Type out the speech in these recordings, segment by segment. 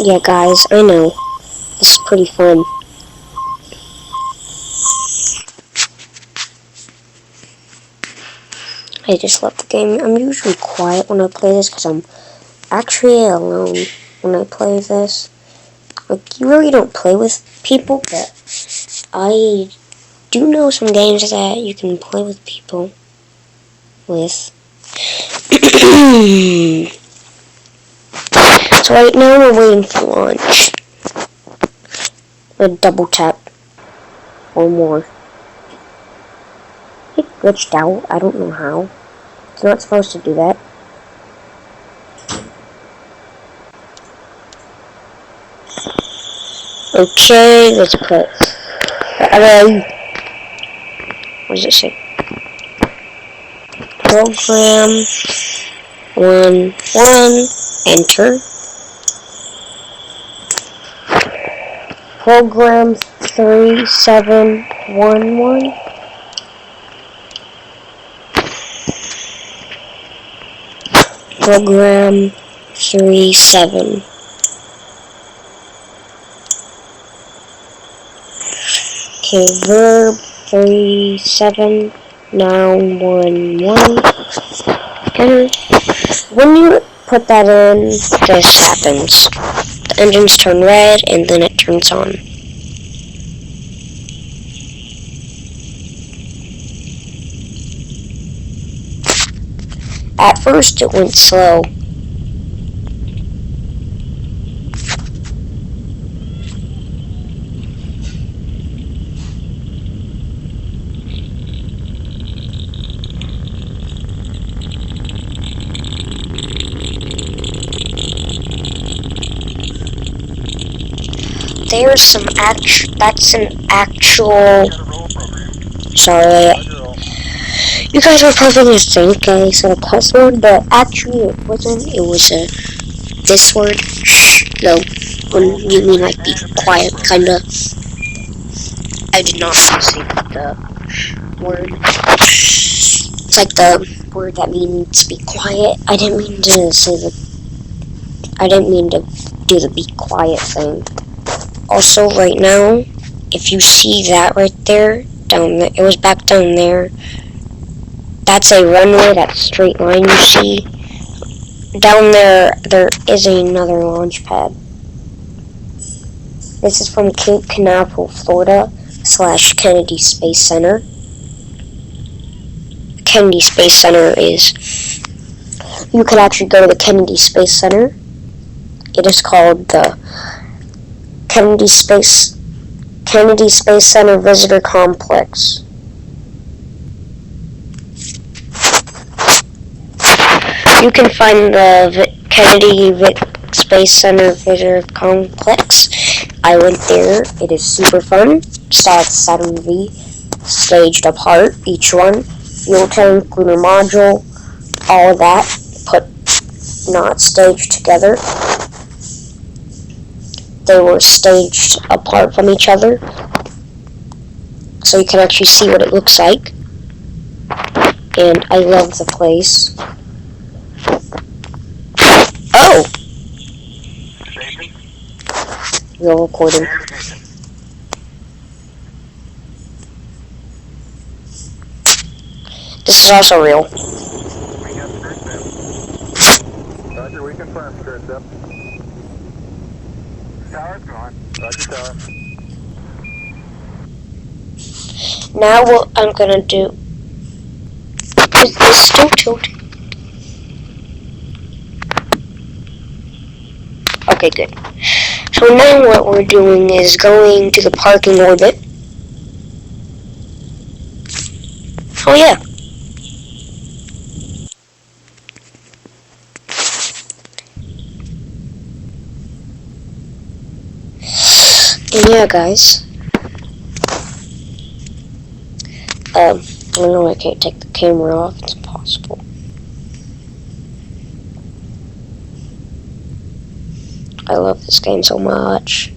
Yeah, guys, I know. This is pretty fun. I just love the game. I'm usually quiet when I play this because I'm actually alone when I play this. Like, you really don't play with people, but I do know some games that you can play with people with. So right now we're waiting for launch. A double tap. Or more. It glitched out. I don't know how. It's not supposed to do that. Okay, let's put... what does it say? Program 1, enter. Program 3711. Program 37. Okay, verb 37, noun 11. Enter. When you put that in, this happens. The engines turn red and then it turns on. At first it went slow. There's some that's an actual, sorry, you guys are probably going to think I said a cuss word, but actually it wasn't. It was this word, shh, no, when you mean like be quiet, kinda. I did not say the word. It's like the word that means be quiet. I didn't mean to do the be quiet thing. Also, right now, if you see that right there, down there, it was back down there. That's a runway, that straight line you see. Down there, there is another launch pad. This is from Cape Canaveral, Florida, / Kennedy Space Center. Kennedy Space Center is, you could actually go to the Kennedy Space Center. It is called the Kennedy Space Center Visitor Complex. You can find the Kennedy Space Center Visitor Complex. I went there. It is super fun. Starts Saturn V, staged apart, each one. Fuel tank, lunar module, all of that, put not staged together. They were staged apart from each other, so you can actually see what it looks like. And I love the place. Oh! Real recording. This is also real. Roger, we confirm, skirt up. Tower's gone. Roger, tower. Now what I'm gonna do... Is this still tilting? Okay, good. So now what we're doing is going to the parking orbit. Oh yeah. And yeah, guys. I know I can't take the camera off. It's impossible. I love this game so much.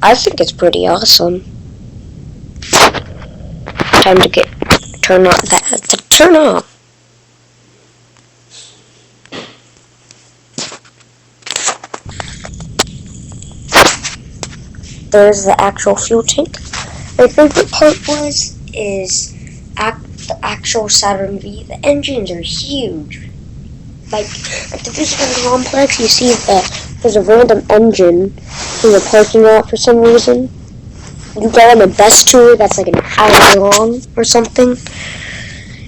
I think it's pretty awesome. Time to turn off. there's the actual fuel tank. My favorite part is the actual Saturn V. The engines are huge. Like at the visitor complex, you see that there's a random engine in the parking lot for some reason. You go on the bus tour that's like an hour long or something.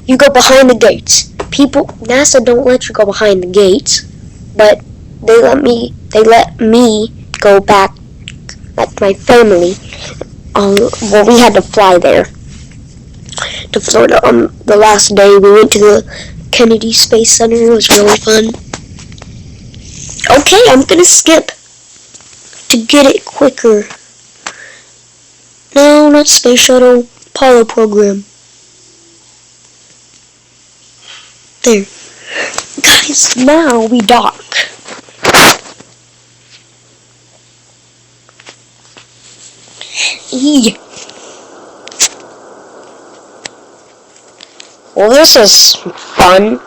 You go behind the gates. NASA don't let you go behind the gates, but they let me go back, like my family. Well, we had to fly there to Florida on the last day. We went to the Kennedy Space Center. It was really fun. Okay, I'm gonna skip to get it quicker. No, not Space Shuttle, Apollo program. There. Guys, now we dock. Well, this is fun.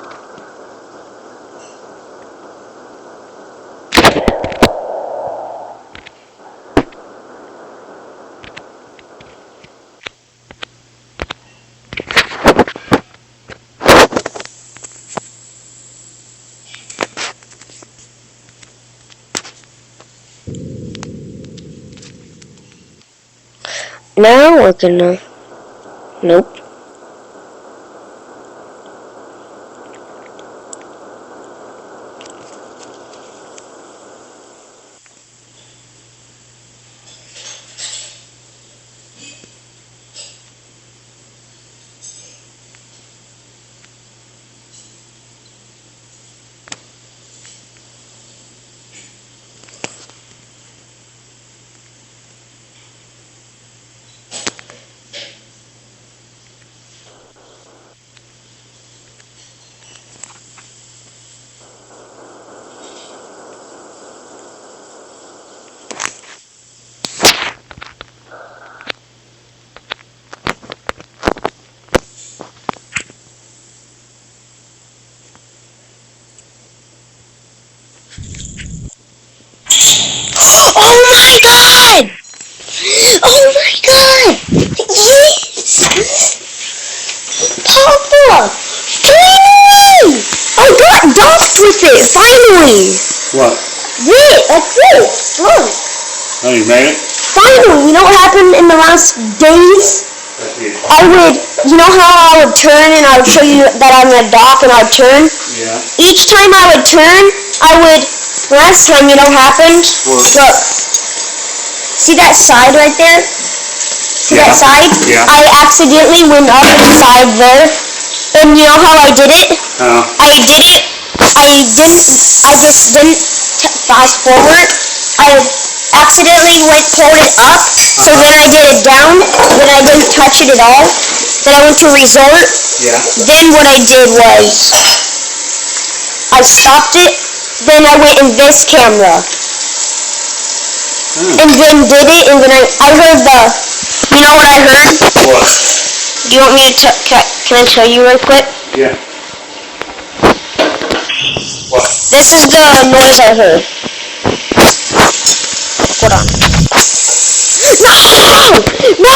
Now we're gonna... Nope. Oh my god! Oh my god! Yes! Papa! Finally! I got docked with it, finally! What? Yeah, that's it. Look. Oh, you made it? Finally, you know what happened in the last days? You know how I would turn and I would show you that I'm gonna dock and I would turn? Yeah. Each time I would turn, last time, you know what happened? What? Look. See that side right there? See that side? Yeah. I accidentally went up inside there. And you know how I did it? I just didn't fast forward. I accidentally pulled it up. So then I did it down. Then I didn't touch it at all. Then I went to resort. Yeah. Then what I did was I stopped it. Then I went in this camera. And then did it. And then I heard you know what I heard? What? Do you want me to can I tell you real quick? Yeah. What? This is the noise I heard. Hold on. No! No!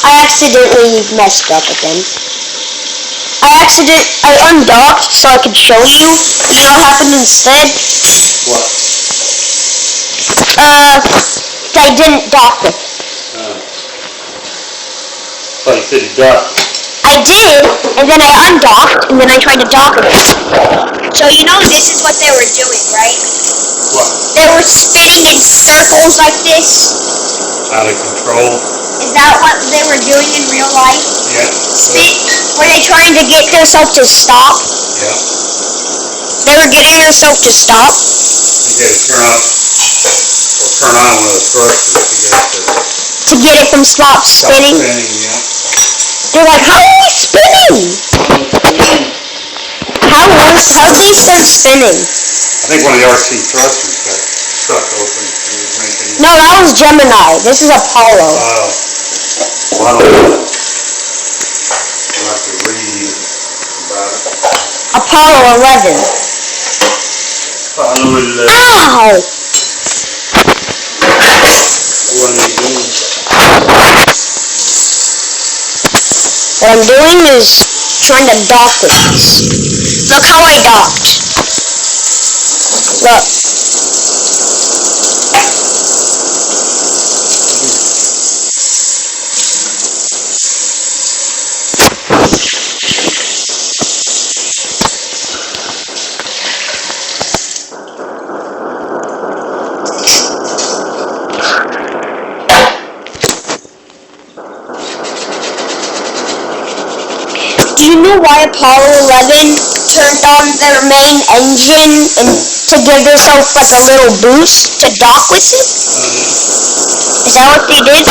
I accidentally messed up again. I undocked so I could show you. You know what happened instead? What? I didn't dock it. But you said you docked. I did, and then I undocked, and then I tried to dock it. So you know this is what they were doing, right? What? They were spinning in circles like this. Out of control. Is that what they were doing in real life? Yeah. Were they trying to get themselves to stop? Yeah. They were getting themselves to stop? You gotta turn off or turn on one of the thrusters to get it from stop spinning? Yeah. They're like, how are we spinning? How'd they start spinning? I think one of the RC thrusters got stuck open. No, that was Gemini. This is Apollo. Oh. Well, I don't know. I'll have to read about it. Apollo 11. Apollo 11. Ow! What are you doing? What I'm doing is trying to dock with this. Look how I docked. Look. Do you know why Apollo 11 turned on their main engine and to give themselves like a little boost to dock with it? Is that what they did?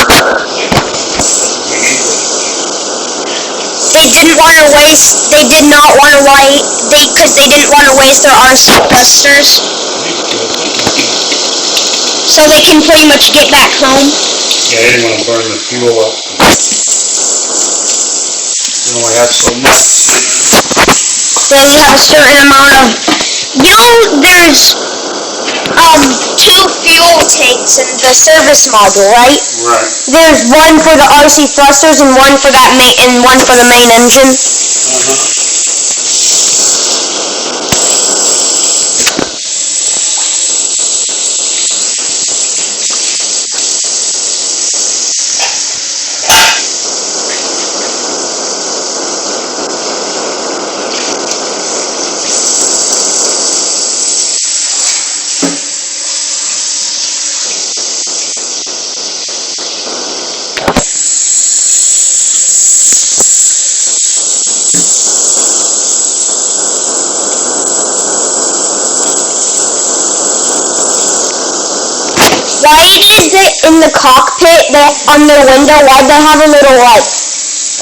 They didn't want to waste. They did not want to because they didn't want to waste their RC thrusters, so they can pretty much get back home. Yeah, they didn't want to burn the fuel up. You only have so much. They only have a certain amount of. There's two fuel tanks in the service module, right? Right. There's one for the RC thrusters and one for that and one for the main engine. Why is it in the cockpit that on their window, why'd they have a little like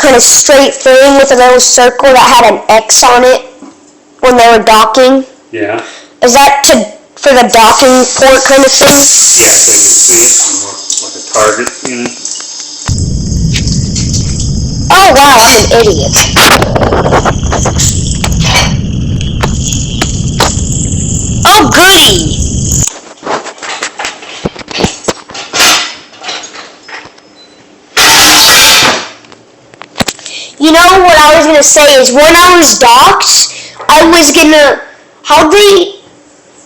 kind of straight thing with a little circle that had an X on it when they were docking? Yeah. Is that for the docking port kind of thing? Yeah, so you can see like a target, you know. Oh wow, I'm an idiot. Oh goody! You know what I was gonna say is when I was docked, I was gonna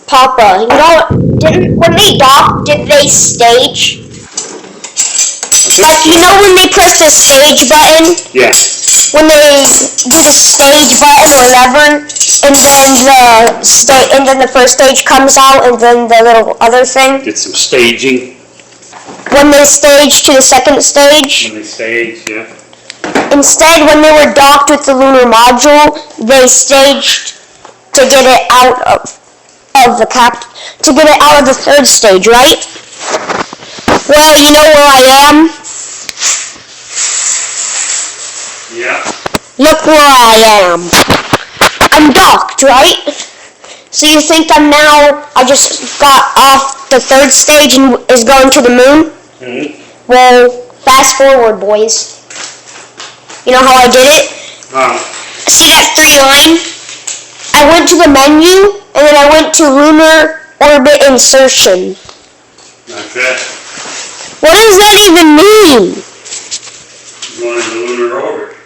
Papa, when they docked, did they stage? Like, when they press the stage button? Yeah. When they do the stage button or lever, and then the first stage comes out, and then the little other thing? Did some staging. When they stage to the second stage? When they stage, yeah. Instead, when they were docked with the lunar module, they staged to get it out of the third stage, right? Well, you know where I am? Yeah. Look where I am. I'm docked, right? So you think I just got off the third stage and is going to the moon? Mm-hmm. Well, fast forward, boys. You know how I did it? See that 3 line? I went to the menu, and then I went to lunar orbit insertion. Okay. What does that even mean? Going into lunar orbit.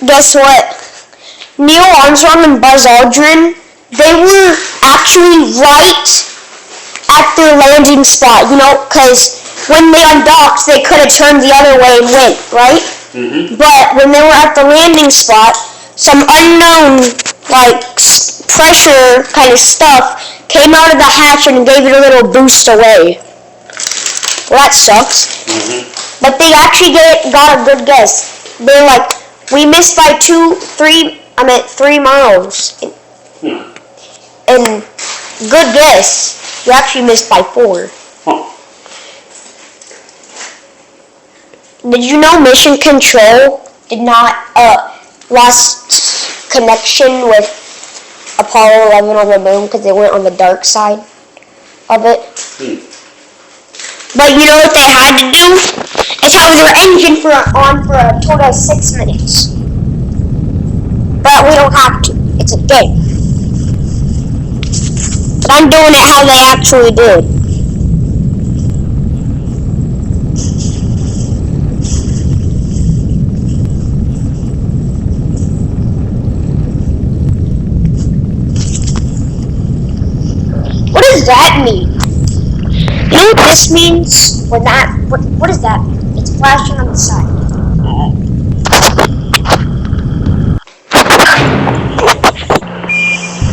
Guess what? Neil Armstrong and Buzz Aldrin, they were actually right at their landing spot, because when they undocked, they could have turned the other way and went, right? Mm-hmm. But when they were at the landing spot, some unknown, pressure kind of stuff came out of the hatch and gave it a little boost away. Well, that sucks. Mm-hmm. But they actually got a good guess. They're like, we missed by 3 miles. And good guess. You actually missed by 4. Huh. Did you know Mission Control did not lost connection with Apollo 11 on the moon because they went on the dark side of it? But you know what they had to do? Is have their engine on for a total of 6 minutes. But we don't have to. It's a game. I'm doing it how they actually did. What does that mean? You know what this means? When that, what does that mean? It's flashing on the side.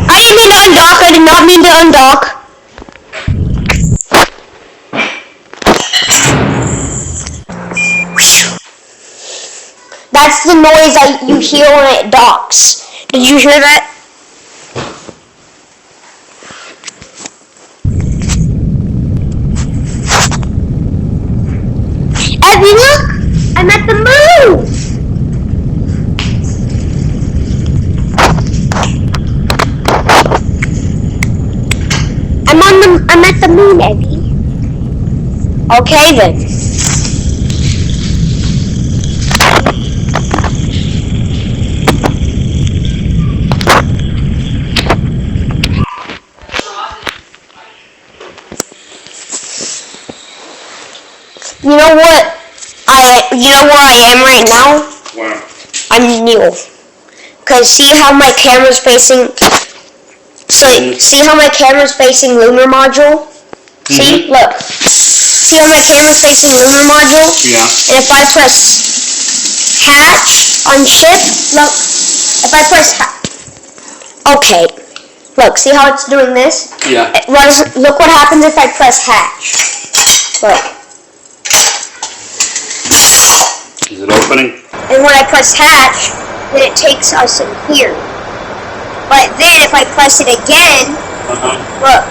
I didn't mean to undock. I did not mean to undock. That's the noise you hear when it docks. Did you hear that? Evie, look! I'm at the moon! I'm at the moon, Evie. Okay then. You know what? You know where I am right now? Wow. I'm Neil. Cause see how my camera's facing. See how my camera's facing lunar module? See, look. See how my camera's facing lunar module? Yeah. And if I press hatch on ship, look. If I press okay. Look. See how it's doing this? Yeah. Look what happens if I press hatch. Look. Is it opening? And when I press hatch, then it takes us in here. But then if I press it again, look.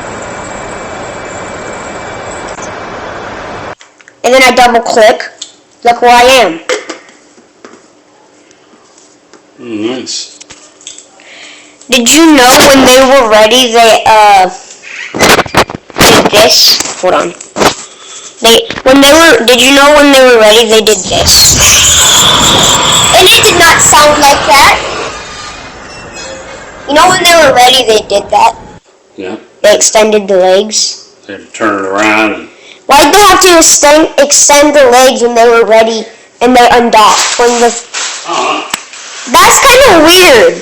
And then I double click, look where I am. Nice. Did you know when they were ready, they did this? Hold on. Did you know when they were ready, they did this? And it did not sound like that. You know when they were ready, they did that? Yeah. They extended the legs. They had to turn it around. And Why did they have to extend the legs when they were ready and they undocked? That's kind of weird.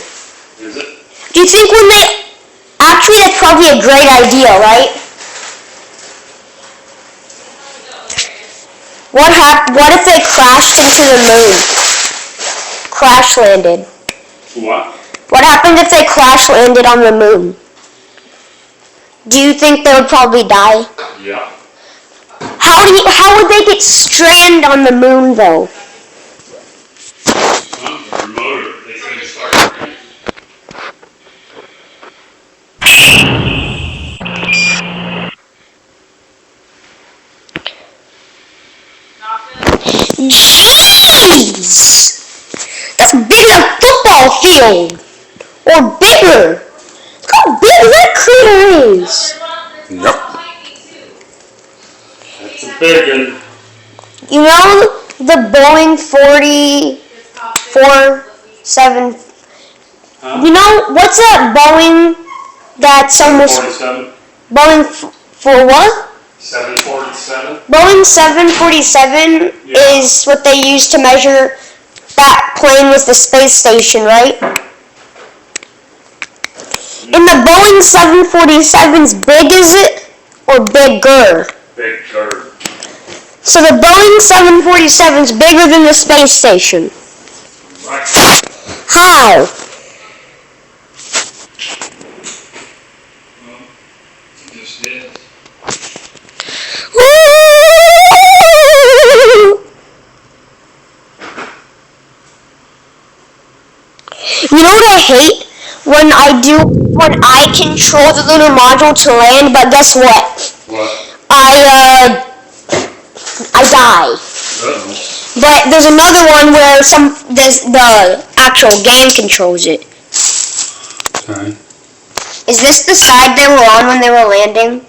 Is it? Do you think when they... Actually, that's probably a great idea, right? What if they crashed into the moon? Crash landed. What? What happened if they crash landed on the moon? Do you think they would probably die? Yeah. How would they get stranded on the moon though? Well, the motor, they couldn't start. Jeez! That's bigger than a football field! Or bigger! Look how big that crater is! Yep. That's a big one. You know the Boeing 47... You know, what's that Boeing that's almost... 47? Boeing for what? 747? Boeing 747 is what they use to measure that plane with the space station, right? And the Boeing 747's big, is it? Or bigger? Bigger. So the Boeing 747's bigger than the space station. Right. How? Well, it just is. You know what I hate? When I control the lunar module to land, but guess what? What? I die. Uh-oh. But there's another one where the actual game controls it. Okay. Is this the side they were on when they were landing?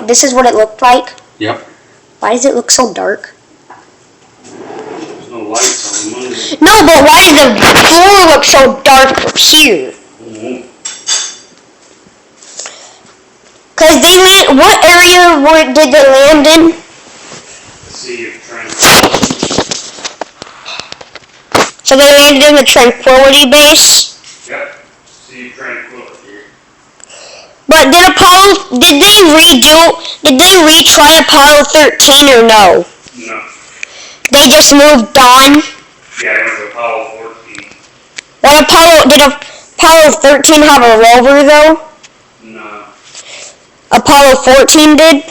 This is what it looked like? Yep. Why does it look so dark? There's no lights on the moon. No, but why does the floor look so dark here? Mm-hmm. Cause they land. What area did they land in? Sea of Tranquility. So they landed in the Tranquility base. Yep. Sea of Tranquility. But did they retry Apollo 13 or no? No. They just moved on? Yeah, it was Apollo 14. Did Apollo 13 have a rover though? No. Apollo 14 did?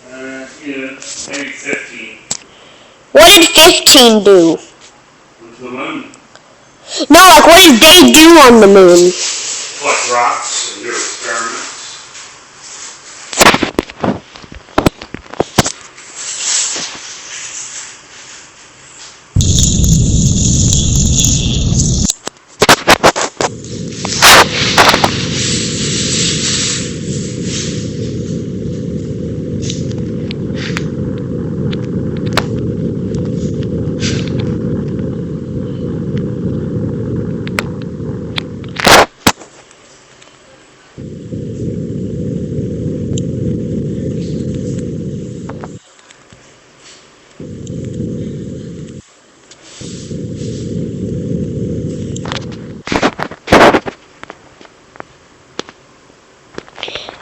Yeah, maybe 15. What did 15 do? Went to the moon. No, like what did they do on the moon? Collect rocks and do experiments.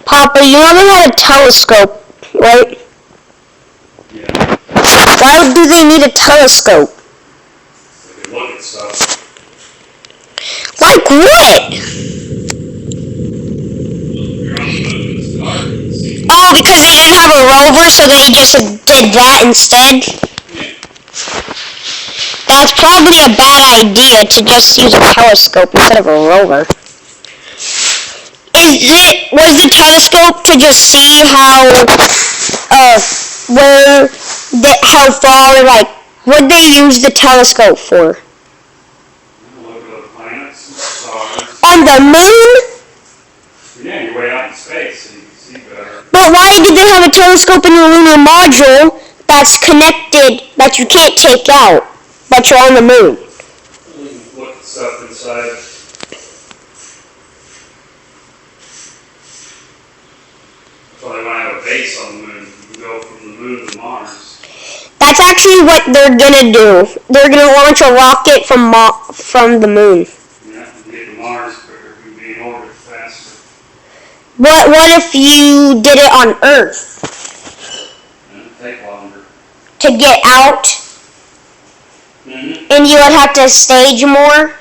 Papa, you never had a telescope, right? Yeah. Why do they need a telescope? They could look at stuff. Like what? You're on the moon, it's dark, you can see. Oh, because they didn't have a rover, so they just did that instead? Yeah. That's probably a bad idea to just use a telescope instead of a rover. Was the telescope to just see how far, like, what they use the telescope for? Look at the planets and stars. On the moon? Yeah, you're way out in space, so you can see better. But why did they have a telescope in the lunar module that's connected, that you can't take out, but you're on the moon? You can look at stuff inside. So they might have a base on the moon. You can go from the moon to Mars. That's actually what they're gonna do. They're gonna launch a rocket from the moon. Yeah, and get to Mars quicker. You can be in orbit faster. What if you did it on Earth And it'll take longer. to get out, Mm-hmm. and you would have to stage more?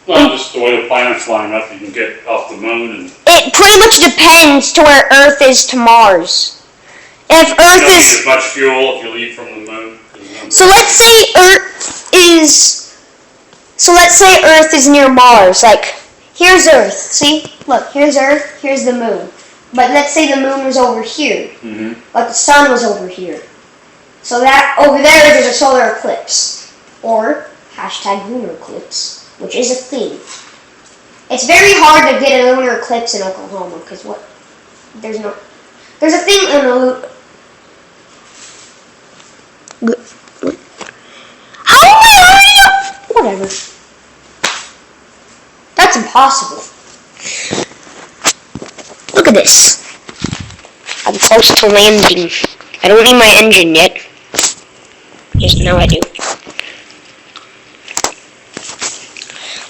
Well, just the way the planets line up, you can get off the moon and It pretty much depends to where Earth is to Mars. If you Earth don't need is as much fuel if you leave from the moon. So let's say Earth is near Mars. Like, here's Earth. See? Look, here's Earth, here's the moon. But let's say the moon was over here. Mm-hmm. Like the sun was over here. So that over there's a solar eclipse. Or hashtag lunar eclipse, which is a thing. It's very hard to get a lunar eclipse in Oklahoma, because there's a thing in a Whatever. That's impossible. Look at this. I'm close to landing. I don't need my engine yet. Yes, now I do.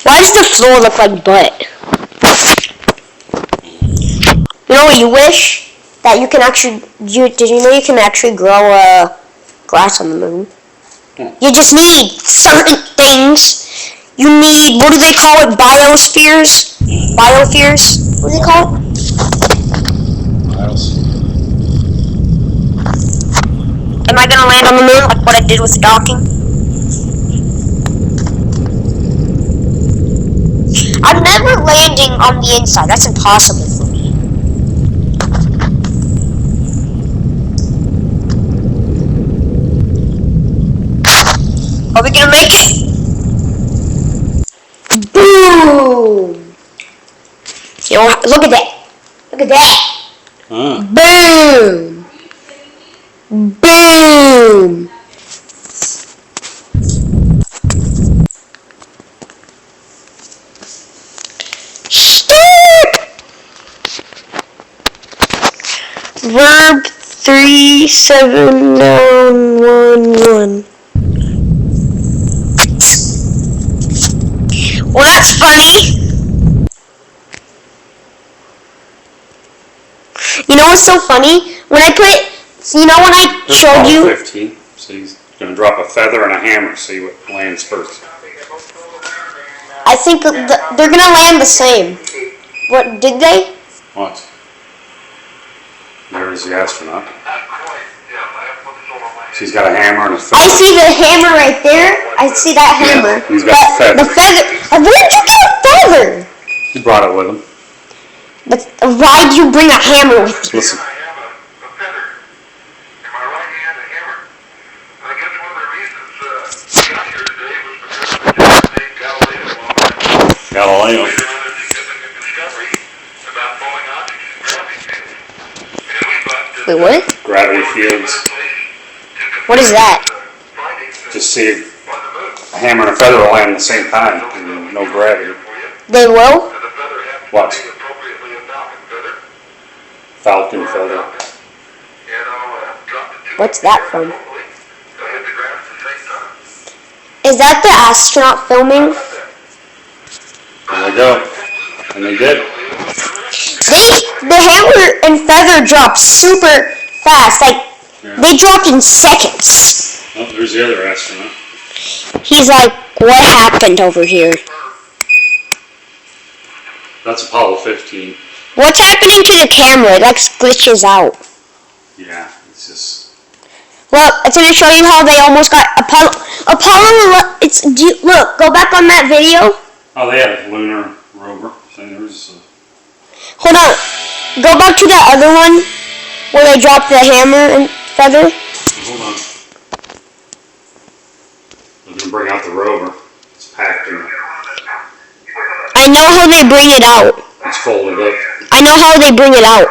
Why does the floor look like butt? You know what you wish? That you can actually... Did you know you can actually grow grass on the moon? You just need certain things. You need, what do they call it? Biospheres? Biospheres? What do they call it? Am I gonna land on the moon like what I did with the docking? I'm never landing on the inside. That's impossible for me. Are we gonna make it? Boom! You know, look at that. Look at that. Boom! Boom! Start! 37911. Well, that's funny. You know what's so funny? When I showed you. 15. So he's going to drop a feather and a hammer. See what lands first. I think they're going to land the same. What, did they? What? There's the astronaut. She's got a hammer and a feather. I see the hammer right there. I see that hammer. Yeah, he's got the feather. Where did you get a feather? He brought it with him. But why do you bring a hammer with you? Listen. Galileo. Wait, what? Gravity fields. What is that? Just see if a hammer and a feather will land at the same time. And no gravity. They will? Watch. Falcon feather. What's that from? Is that the astronaut filming? There they go. And they did. The hammer and feather dropped super fast. Like, they dropped in seconds. Oh, there's the other astronaut. He's like, what happened over here? That's Apollo 15. What's happening to the camera? It like glitches out. Yeah, it's just... Look, it's going to show you how they almost got Apollo, look, go back on that video. Oh, they had a lunar rover. So there's Hold on. Go back to that other one where they dropped the hammer and feather. Hold on. I'm going to bring out the rover. It's packed in. I know how they bring it out. It's folded up. I know how they bring it out.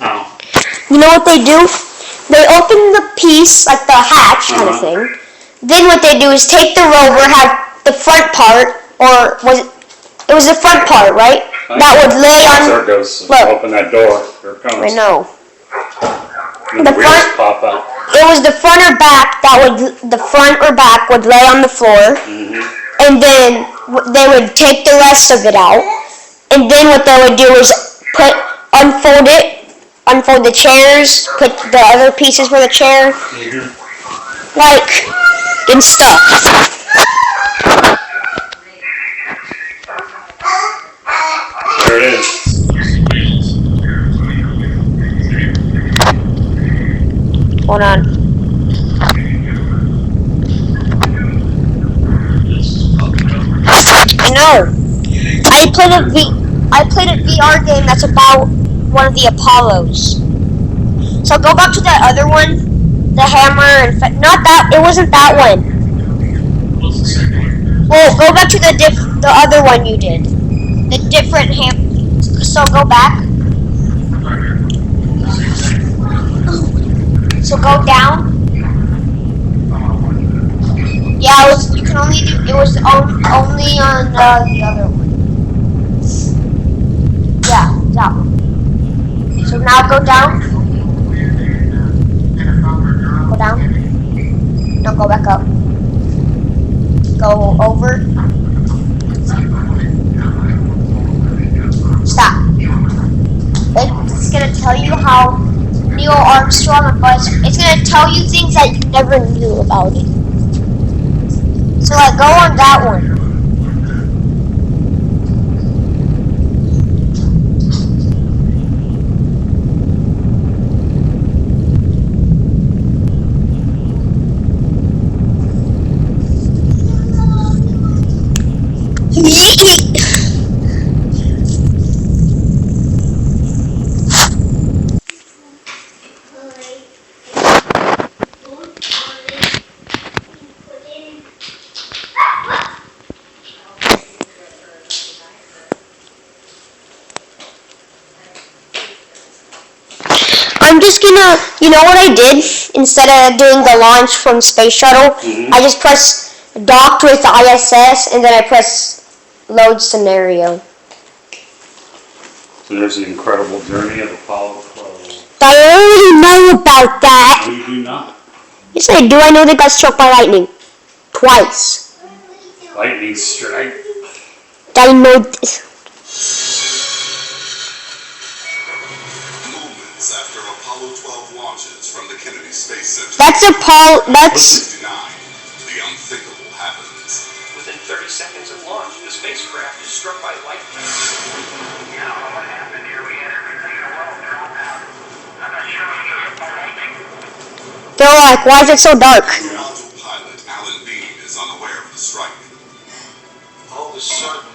Oh. You know what they do? They open the piece, like the hatch kind of thing. Then what they do is take the rover, have the front part, or it was the front part, right? That would lay on... There it goes. Look. Open that door. Here it comes. I know. And the wheels pop out. It was the front or back the front or back would lay on the floor. Mm-hmm. And then they would take the rest of it out. And then what they would do is unfold the chairs, put the other pieces for the chair, and stuff. There it is. Hold on. I know. I played a VR game that's about one of the Apollos. So go back to that other one, the hammer and not that. It wasn't that one. Well, go back to the other one you did. The different So go back. So go down. Yeah, it was. You can only do. It was only on the other one. Yeah, that one. So now go down. Go down. Now go back up. Go over. Stop. It's gonna tell you how Neil Armstrong and Buzz. It's gonna tell you things that you never knew about it. So like, go on that one. I'm just gonna, you know what I did? Instead of doing the launch from Space Shuttle, I just press docked with the ISS, and then I press load scenario. So there's the incredible journey of Apollo 12. I already know about that. No, you do not. Yes, I do. I know they got struck by lightning. Twice. Lightning strike. I know this. Moments after Apollo 12 launches from the Kennedy Space Center. That's Apollo. That's 69, the unthinkable happens. Within 30 seconds of launch, the spacecraft is struck by lightning. Yeah, what happened here? We had everything in a row drop out. I'm not sure if it was by lightning. they're like, why is it so dark? Module pilot Alan Bean is unaware of the strike. All of a sudden,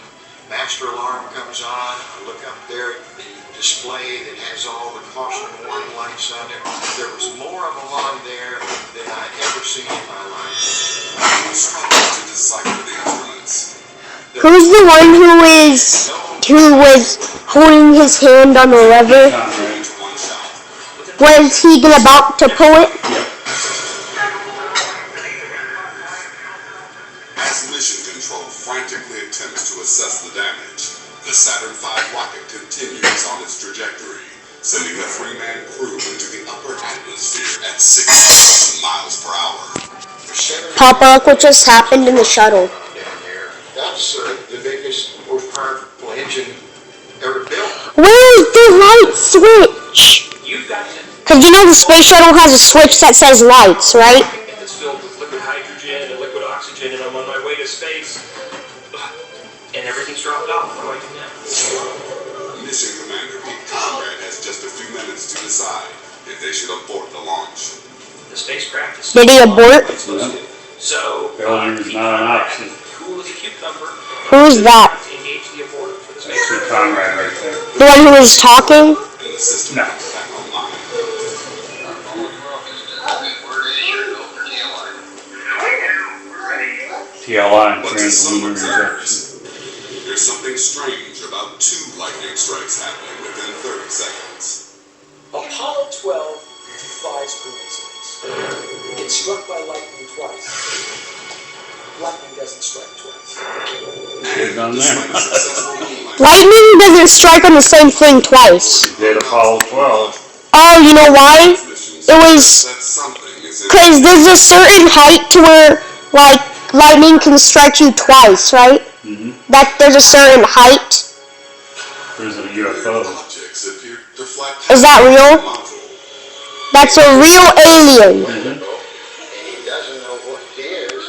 master alarm comes on. I look up there at the display that has all the caution warning lights on there. There was more of them on there than I ever seen in my life. He struggled to decipher the instruments. Who's the one who was holding his hand on the lever? Conrad. Into one shot. Was he about to pull it? As mission control frantically attempts to assess the damage, the Saturn V rocket continues on its trajectory, sending the three-man crew into the upper atmosphere at 6,000 miles per hour. Papa, look what just happened in the shuttle. Down there. That's the biggest, most powerful engine ever built. Where's the light switch? You've got to, Because you know the space shuttle has a switch that says lights, right? and it's filled with liquid hydrogen and liquid oxygen, and I'm on my way to space. And everything's dropped off. What do I do now? Mission Commander Pete Conrad has just a few minutes to decide if they should abort the launch. The spacecraft is Did he abort? So, Failure's not an option. cool as a cucumber. Who's that? Engage the abort for the That's spacecraft. Pete Conrad right there. The one who was talking? And the system No. comes back online. TLI and But to some translunar observers, injection. there's something strange about two lightning strikes happening within 30 seconds. Apollo 12 defies coincidence. It's struck by lightning twice. Lightning doesn't strike twice. And on despite there. a successful moonlight Lightning doesn't strike on the same thing twice. He did Apollo 12. Oh, you know why? missions, It was that something is in because there's a certain height to where, like, lightning can strike you twice, right? That there's a certain height. There's a UFO. objects appear to fly Is that past real? the module. That's a real alien. And he doesn't know what it is,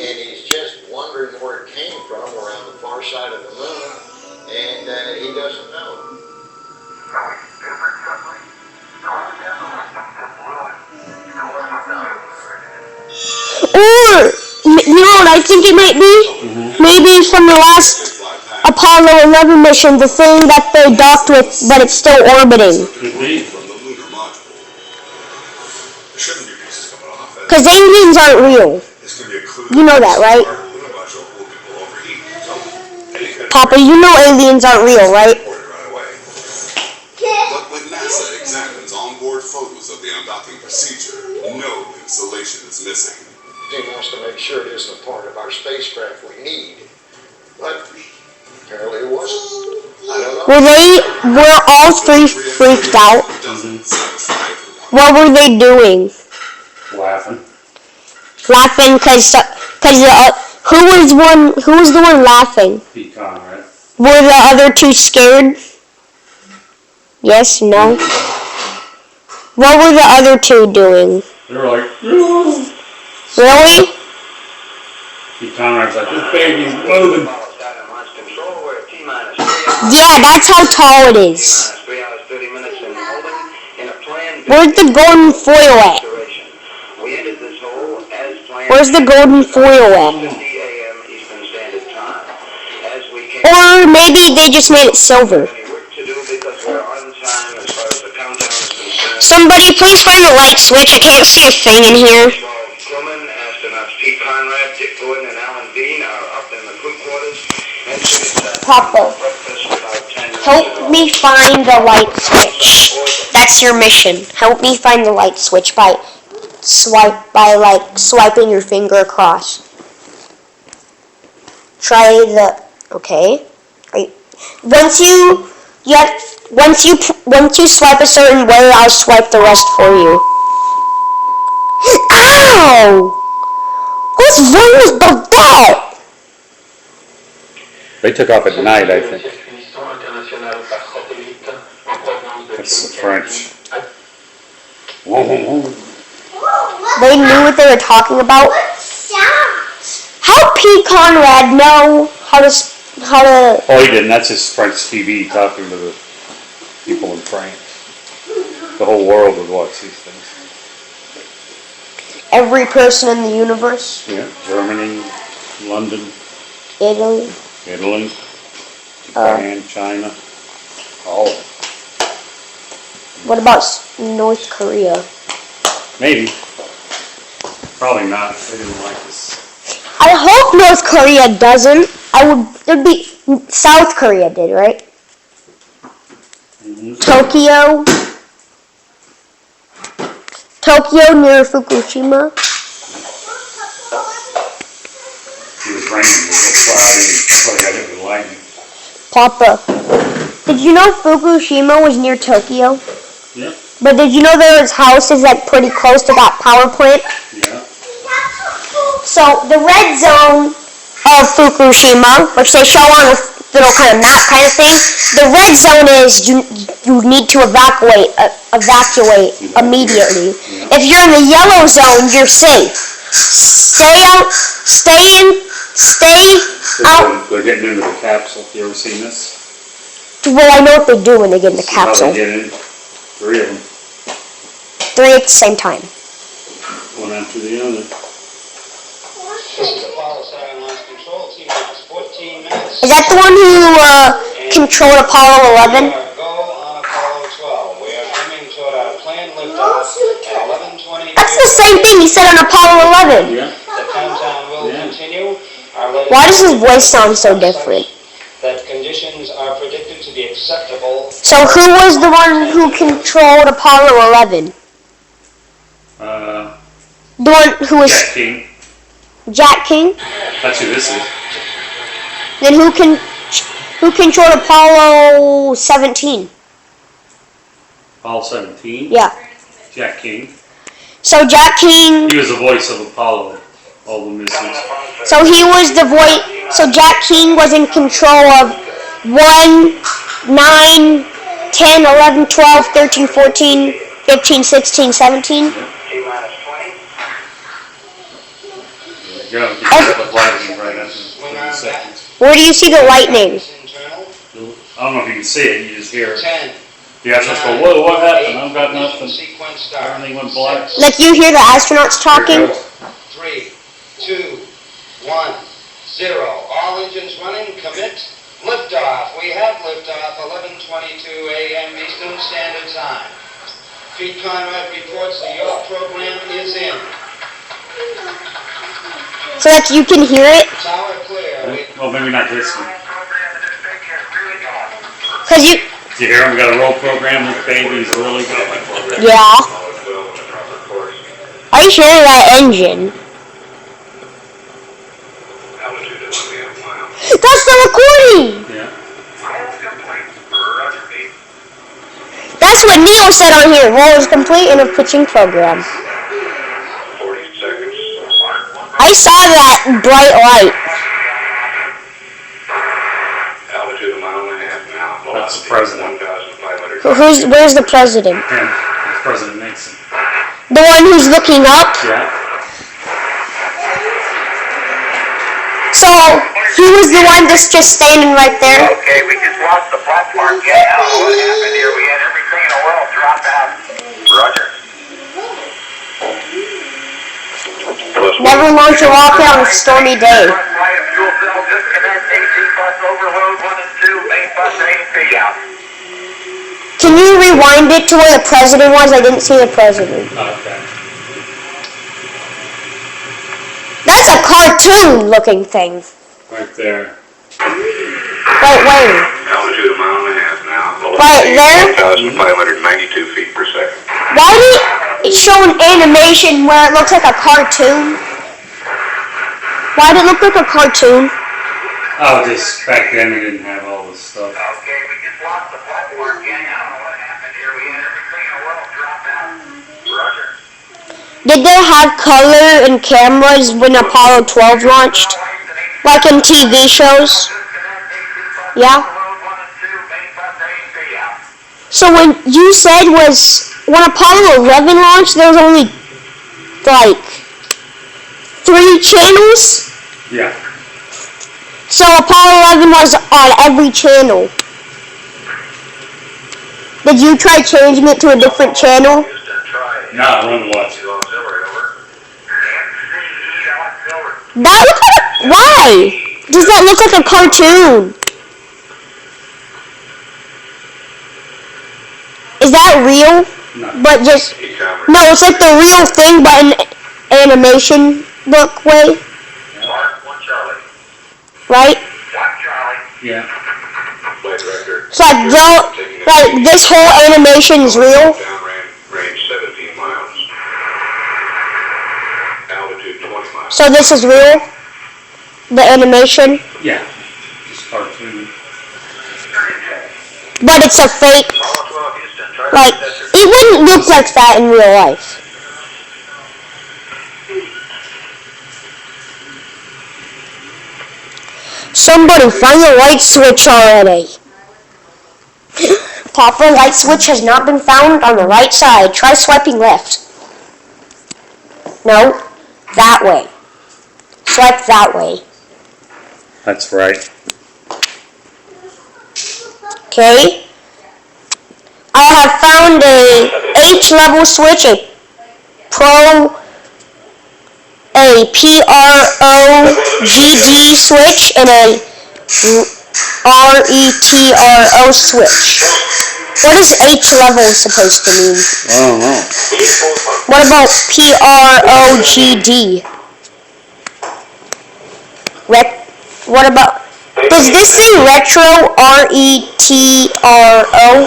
and he's just wondering where it came from around the far side of the moon, and he doesn't know. Or, you know what I think it might be? Maybe from the last Fly past Apollo 11 mission, the thing that they docked with, but it's still orbiting. Could be. from the lunar module. There shouldn't be pieces coming off. Because aliens aren't real. This could be a clue. You know that, right? Our lunar module will overheat. So, any kind of Papa, you know aliens aren't real, right? report it right away. But when NASA examines onboard photos of the undocking procedure, no insulation is missing. He wants to make sure it isn't a part of our spacecraft we need. But apparently it wasn't. I don't know. Were all three freaked out? Doesn't satisfy everyone. What were they doing? Laughing. Laughing because who was the one laughing? Pete Conrad. Were the other two scared? Yes, no. What were the other two doing? They were like, "Ooh." Really? Pete Conrad's like, this baby's moving. Yeah, that's how tall it is. Where's the golden foil at? Where's the golden foil at? Or maybe they just made it silver. Somebody please find the light switch. I can't see a thing in here. Astronauts Pete Conrad, Dick Gordon, and Alan Bean are up in the crew quarters. Papa, help me find the light switch. That's your mission. Help me find the light switch by swiping your finger across. Try the okay. Once you have Once you swipe a certain way, I'll swipe the rest for you. Ow! Whose phone was about that? They took off at night, I think. That's the French. Whoa, whoa, whoa. They knew what they were talking about. How P. Conrad know how to? Oh, he didn't. That's his French TV talking to the people in France. The whole world would watch these things. Every person in the universe. Yeah, Germany, London, Italy. Japan, China, all of it. What about North Korea? Maybe. Probably not. They didn't like this. I hope North Korea doesn't. There'd be South Korea did, right? Mm-hmm. Tokyo near Fukushima. It was raining. It was cloudy. That's why I got hit with lightning. Papa, did you know Fukushima was near Tokyo? Yeah. But did you know there was houses like pretty close to that power plant? Yeah. So the red zone of Fukushima, which they show on a little kind of map kind of thing, the red zone is you need to evacuate immediately. Yeah. If you're in the yellow zone, you're safe. Stay out. They're getting into the capsule. You ever seen this? Well, I know what they do when they get in the This is how capsule. they get in. 3 of them. 3 at the same time. One after the other. This is Apollo 7 launch control team. It's 14 minutes. Is that the one who controlled Apollo 11? We are go on Apollo 12. We are aiming toward our planned liftoff at 11:22. That's the same thing he said on Apollo 11. Yeah. The countdown will continue. Why does his voice sound so different? That conditions are predicted to be acceptable. So who was the one who controlled Apollo 11? The one who was Jack King. Jack King? That's who this is. Then who controlled Apollo 17? Apollo 17. Yeah. Jack King. So Jack King. He was the voice of Apollo. All the missions. So he was the voice. So Jack King was in control of 1, 9, 10, 11, 12, 13, 14, 15, 16, 17. T-minus 20. There you go. You can put lightning right after 30 seconds. Where do you see the lightning? Internal. I don't know if you can see it. You just hear it. 10. You have to go, whoa, what happened? I've got nothing. Sequence start. Everything went black. Like you hear the astronauts talking? 3, 2, 1, 0. All engines running. Commit. Liftoff. We have liftoff. 11:22 a.m. Eastern Standard Time. Pete Conrad reports that your program is in. So like you can hear it? Tower clear. Well, maybe not this one. Cause you. Do you hear him? We got a roll program. This baby's really good. Yeah. Are you hearing that engine? That's the recording! Yeah. That's what Neil said on here. Roll is complete in a pitching program. 40 seconds. I saw that bright light. Altitude a mile and a half now. That's the president. 1,500. Where's the president? And it's President Nixon. The one who's looking up? Yeah. So, he was the one that's just standing right there? Okay, we just lost the platform. Get out. What happened here? We had everything in the world drop out. Roger. Never launch a rocket on a stormy day. Flight of fuel cell disconnect. AC bus overload 1 and 2. Main bus A and B out. Can you rewind it to where the president was? I didn't see the president. Okay. That's a cartoon-looking thing. Right there. Right where? Altitude a mile and a half now. Right there? 1,592 feet per second. Why did it show an animation where it looks like a cartoon? Why did it look like a cartoon? Oh, just back then they didn't have all this stuff. Okay, we just lost the platform. Get did they have color and cameras when Apollo 12 launched? Like in TV shows? Yeah? So when you said when Apollo 11 launched, there was only like 3 channels? Yeah. So Apollo 11 was on every channel. Did you try changing it to a different channel? No, I run the watch. That looks like why? Does that look like a cartoon? Is that real? No. But just no, it's like the real thing, but in animation book way, right? Yeah. It's like this whole animation is real. Range 17 miles. Altitude 20 miles. So this is real. The animation, Yeah. Just cartoon. but it's a fake. Like it wouldn't look like that in real life. Somebody find the light switch already. Papa, light switch has not been found on the right side. Try swiping left. No, that way. Swipe that way. That's right. Okay. I have found a H-level switch, a PROGD switch, and a RETRO switch. What is H-level supposed to mean? I don't know. What about PROGD? What about... Does this say retro? RETRO?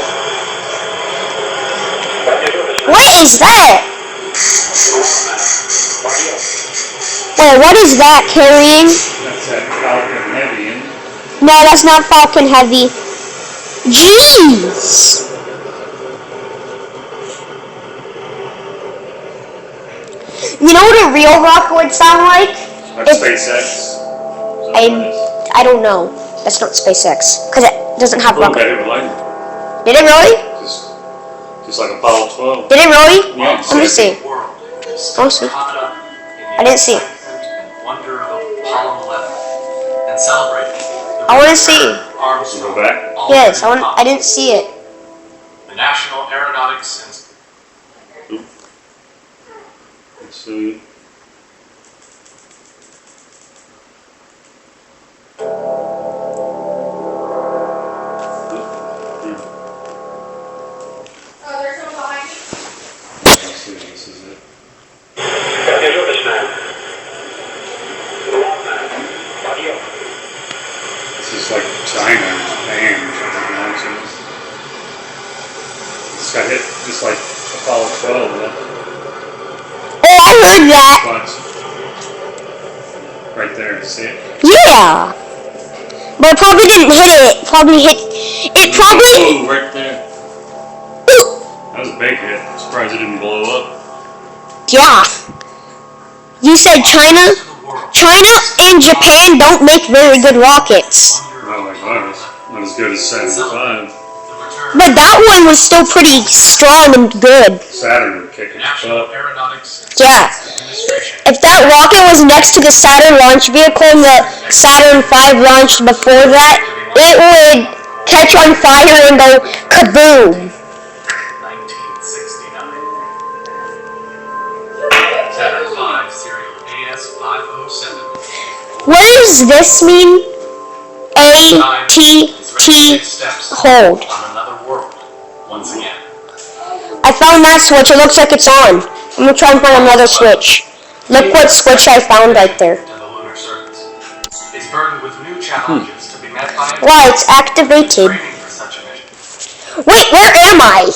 What is that? Wait, what is that carrying? That's that Falcon Heavy, isn't it? No, that's not Falcon Heavy. Jeez! You know what a real rocket would sound like? Like SpaceX. I don't know. That's not SpaceX. Because it doesn't have A little rocket. bit related. Did it really? Just like Apollo 12. Did it really? Yeah. Let me see. Oh, see. I didn't see it. Wonder of Apollo 11 and celebrate. I want to see. Go back. Yes, I didn't see it. The National Aeronautics and Let's see. Like China or Japan or something like that. It's got hit just like Apollo 12, yeah. Oh, I heard that. Watch. Right there, see it? Yeah. But it probably didn't hit it. It probably... Oh, right there. That was a big hit. I'm surprised it didn't blow up. Yeah. You said China? China and Japan don't make very good rockets. Oh my gosh. Not as good as Saturn V. But that one was still pretty strong and good. Saturn would kick its National butt. Aeronautics Yeah. Administration. If that rocket was next to the Saturn launch vehicle and the Saturn V launched before that, it would catch on fire and go kaboom. 1969. Saturn V serial AS507. What does this mean? ATT hold. On another world. Once again. I found that switch. It looks like it's on. I'm gonna try and find another switch. Look what switch I found right there. To the lunar surface. Is burdened with new challenges to be met by Wow, it's activated. training for such a mission. Wait, where am I?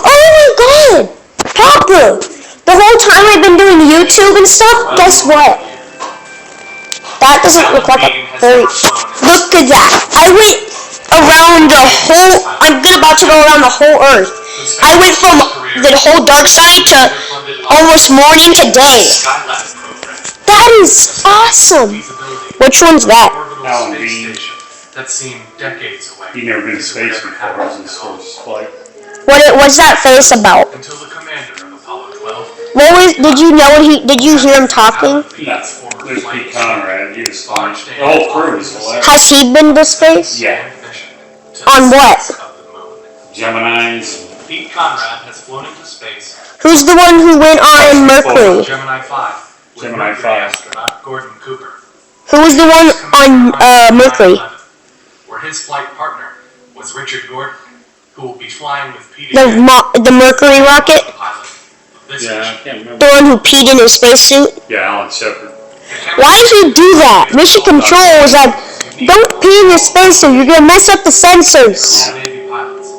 Oh my god! Papa! The whole time I've been doing YouTube and stuff, guess what? That doesn't look like a very... Look at that! I went around the whole... I'm about to go around the whole Earth. I went from the whole dark side to almost morning to day. Skylab program. That is awesome. Which one's that? Orbital Alan space Bean. station that seemed decades away. He never been to This space would never before. happen It was his at all. first flight. What's that face about? Until the commander of Apollo 12. What was? Did you know did you hear him talking? No, there's Pete Conrad. He was fine. The whole crew was hilarious. Has he been to space? Yeah. On what? Geminis. Pete Conrad has flown into space. Who's the one who went on Mercury? Gemini 5. With Gemini Mercury 5. astronaut Gordon Cooper. Who was the one on Mercury? Where his flight partner was Richard Gordon, who will be flying with Pete The Mercury rocket? pilot of this Yeah, I mission. can't remember. The one who peed in his spacesuit? Yeah, Alan Shepard. Why did he do that? Mission Control was like, don't pee in your spacesuit, you're gonna mess up the sensors. All Navy pilots.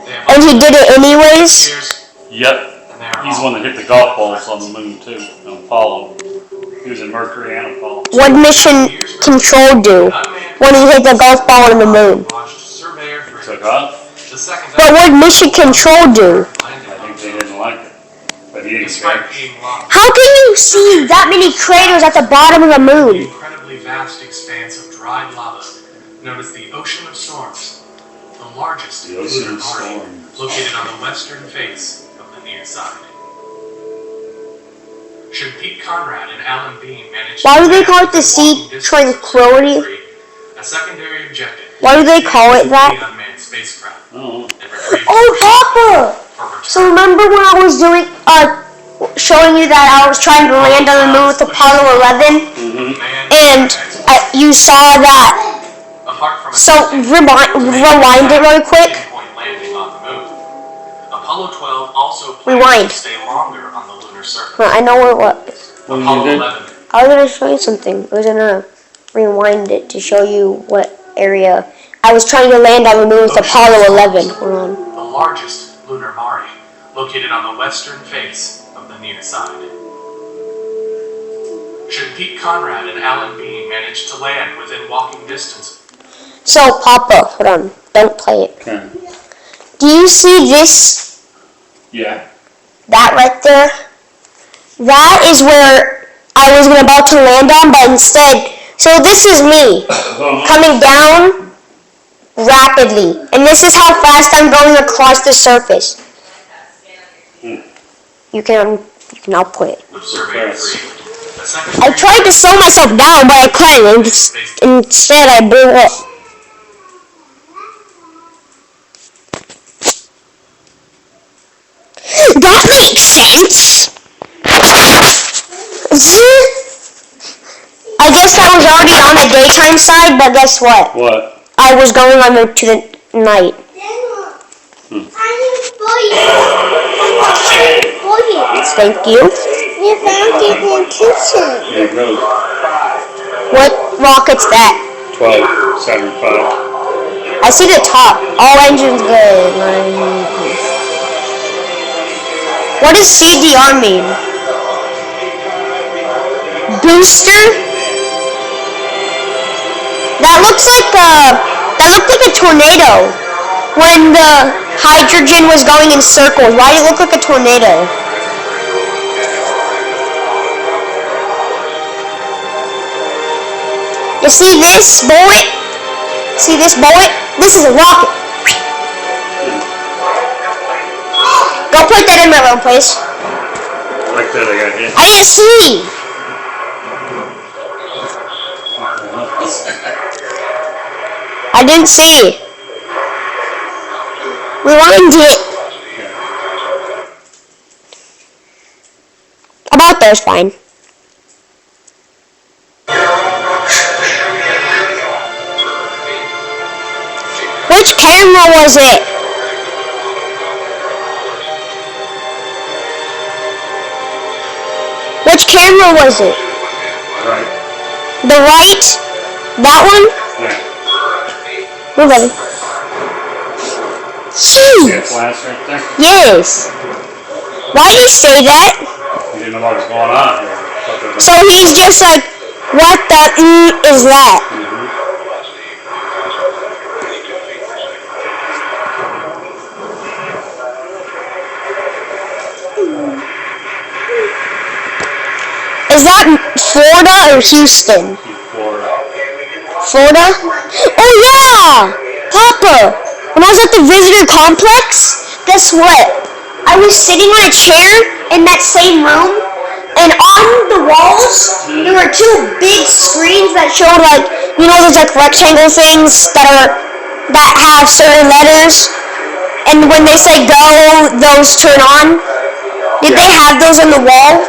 They have And he did it anyways? years, Yep. and they are He's the all one that hit the golf balls on the moon too, on Apollo. He was in Mercury and Apollo. What Mission Control do when he hit the golf ball on the moon? launched Surveyor 3. Took off. The second But what Mission Control do? I think they didn't like it, but he didn't care. Despite being launched, How can you see that many craters at the bottom of the the moon? incredibly vast expanse of dry lava known as the Ocean of Storms, the largest The Ocean lunar of body Storms. located on the western face of the near side. Should Pete Conrad and Alan Bean manage Why to do they land call it the within sea walking distance of tranquility? Survey 3, a secondary objective Why do they call it that? the unmanned spacecraft Oh, and retrieve Oh, Papa! for return. So remember when I was doing, showing you that I was trying to land on the moon with Apollo 11? And you saw that. Apart from a So rewind it really quick. pinpoint landing on the moon, Apollo 12 also plans Rewind. to stay longer on the lunar surface. I know what it was. what did Apollo you do? 11 I was gonna show you something. I was gonna rewind it to show you what area. I was trying to land on the moon with Apollo 11. Hold on. the largest lunar mare, located on the western face of the near side. Should Pete Conrad and Alan Bean manage to land within walking distance, So, Papa, hold on. Don't play it. Okay. Do you see this? Yeah. That right there? That is where I was about to land on, but instead. So this is me coming down rapidly, and this is how fast I'm going across the surface. You can output it. with Surveyor Yes. 3, a I secondary tried to slow myself down, but I couldn't. Instead, I blew up. That makes sense. I guess I was already on the daytime side, but guess what? What? I was going on to the night. Thank you. There it goes. What rocket's that? 12, Saturn 5. I see the top. All engines good. What does CDR mean? Booster? That looked like a tornado. When the hydrogen was going in circles, why did it look like a tornado? You see this bullet? See this bullet? This is a rocket. Don't put that in my room, please. Like that, I got hit. I didn't see. I didn't see. Rewind it. About there's fine. Which camera was it? Which camera was it? Right. The right? That one? Yeah. Move on. See Jeez. a flash right there? Yes. Why did he say that? You didn't know what was going on here. Thought there was So he's just like, what the is that? Is that Florida or Houston? Florida. Florida? Oh yeah! Papa! When I was at the visitor complex, guess what? I was sitting on a chair in that same room, and on the walls, there were two big screens that showed like, you know those like rectangle things that have certain letters, and when they say go, those turn on? Did they have those on the wall?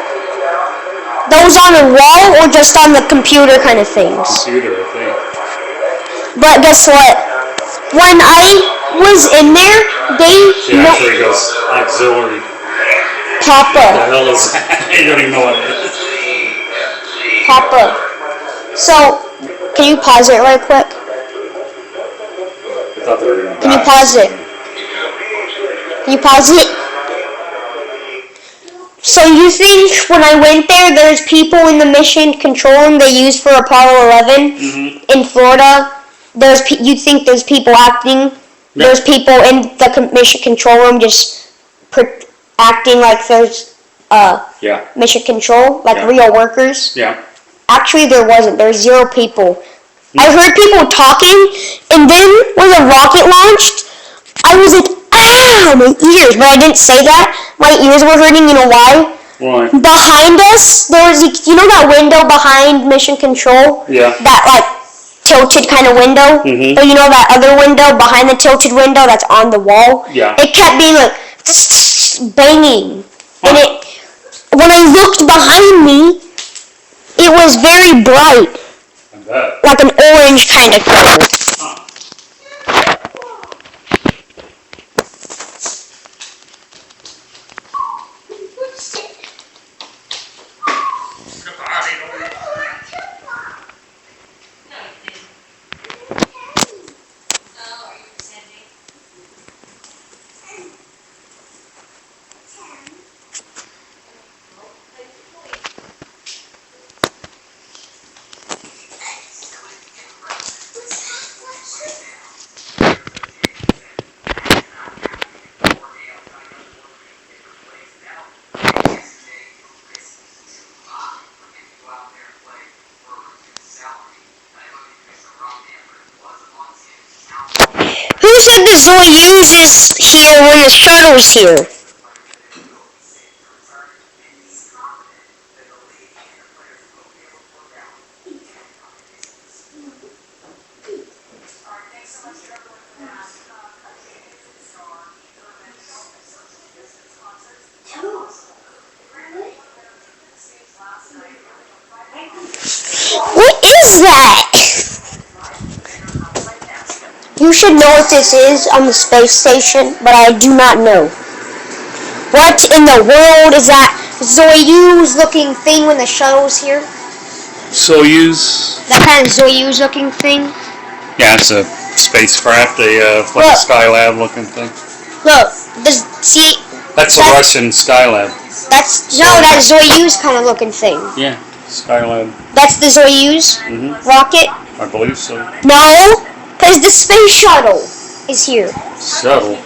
Those on the wall or just on the computer kind of things? Computer, I think. But guess what? When I was in there, they There goes auxiliary. Papa. What the hell is that? You don't even know what it is. Papa. So, can you pause it right quick? I thought they were gonna Can you die. pause it? Can you pause it? So you think when I went there, there's people in the mission control room they used for Apollo 11 in Florida? You think there's people acting? Yeah. There's people in the mission control room just acting like there's Yeah. mission control, like Yeah. real workers? Yeah. Actually, there wasn't. There were 0 people. I heard people talking, and then when the rocket launched, I was like, ah, my ears. But I didn't say that. My ears were hurting. You know why? Why? Behind us, there was, you know that window behind Mission Control? Yeah. That, like, tilted kind of window? Mhm. But you know that other window behind the tilted window that's on the wall? Yeah. It kept being like, banging. And when I looked behind me, it was very bright. I bet. Like an orange kind of color. Who said the Soyuz is here when the shuttle's here? What is that? You should know what this is on the space station, but I do not know. What in the world is that Soyuz looking thing when the shuttle's here? Soyuz. That kind of Soyuz looking thing? Yeah, it's a spacecraft, like Look. a Skylab looking thing. Look, see, That's the Russian Skylab. that's Soyuz kind of looking thing. Yeah, Skylab. That's the Soyuz rocket? I believe so. No, because the space shuttle is here. Shuttle.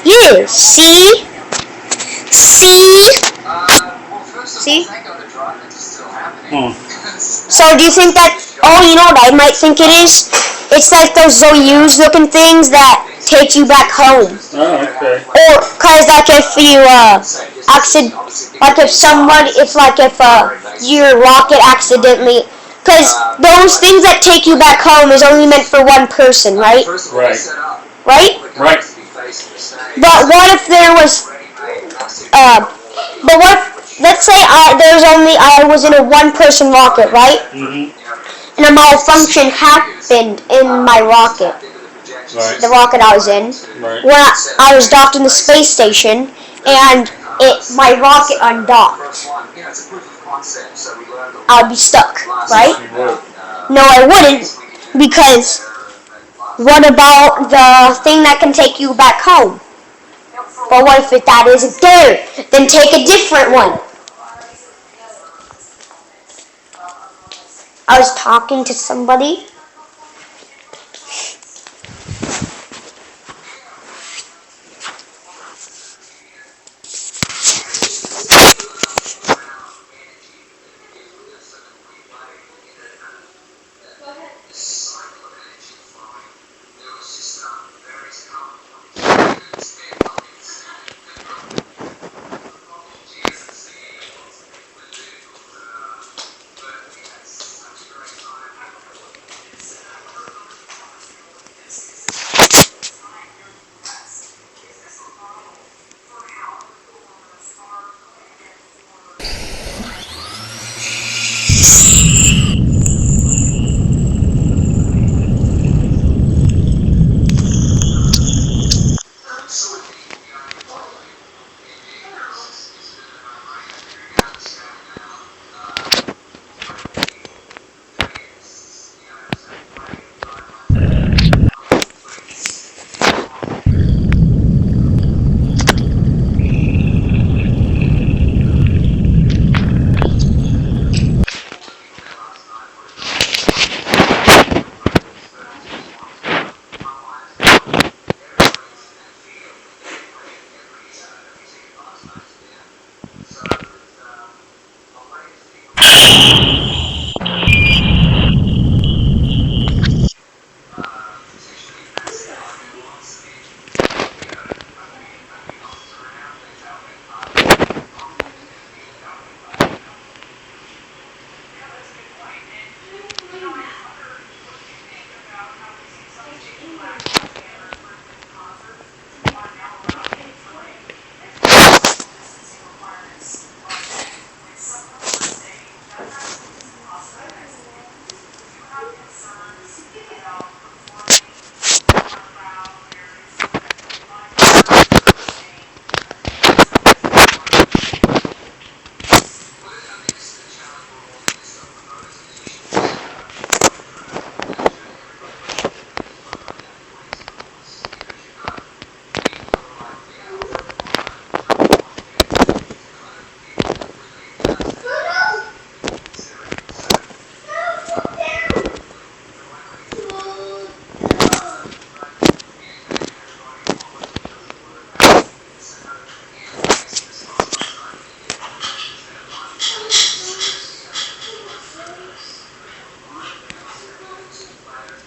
Yeah, see? See? See? Oh. So do you think that, oh, you know what I might think it is? It's like those Soyuz looking things that take you back home. Oh, okay. Or, cause like if you, if your rocket accidentally, cause those things that take you back home is only meant for one person, right? Right. Right? Right. But what if there was, but what if, let's say I was in a one-person rocket, right? Mm-hmm. And a malfunction happened in my rocket, Right. the rocket I was in, Right. when I was docked in the space station, and my rocket undocked. I'd be stuck, right? You would. No, I wouldn't, because what about the thing that can take you back home? But what if that isn't there? Then take a different one. I was talking to somebody. Bye.